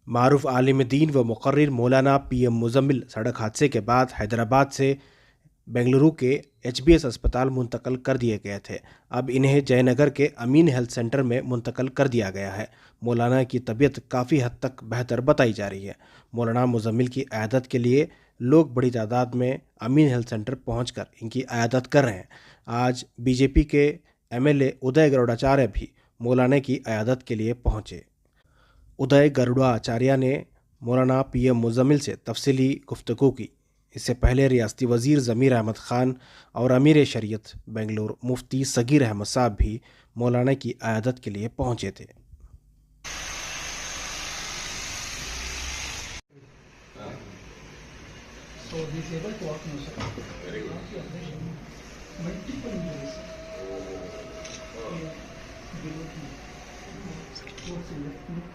معروف عالم دین و مقرر مولانا پی ایم مزمل سڑک حادثے کے بعد حیدرآباد سے بنگلورو کے ایچ بی ایس اسپتال منتقل کر دیے گئے تھے۔ اب انہیں جے نگر کے امین ہیلتھ سینٹر میں منتقل کر دیا گیا ہے۔ مولانا کی طبیعت کافی حد تک بہتر بتائی جا رہی ہے۔ مولانا مزمل کی عیادت کے لیے لوگ بڑی تعداد میں امین ہیلتھ سینٹر پہنچ کر ان کی عیادت کر رہے ہیں۔ آج بی جے پی کے ایم ایل اے ادے گروڈاچاریہ بھی مولانا کی عیادت کے لیے پہنچے۔ ادے گروڈاچاریہ نے مولانا پی ایم مزمل سے تفصیلی گفتگو کی۔ اس سے پہلے ریاستی وزیر ضمیر احمد خان اور امیر شریعت بنگلور مفتی صغیر احمد صاحب بھی مولانا کی عیادت کے لیے پہنچے تھے۔ So he is able to walk now, sir. Very good. Multiple injuries. Below knee. Towards the left neck.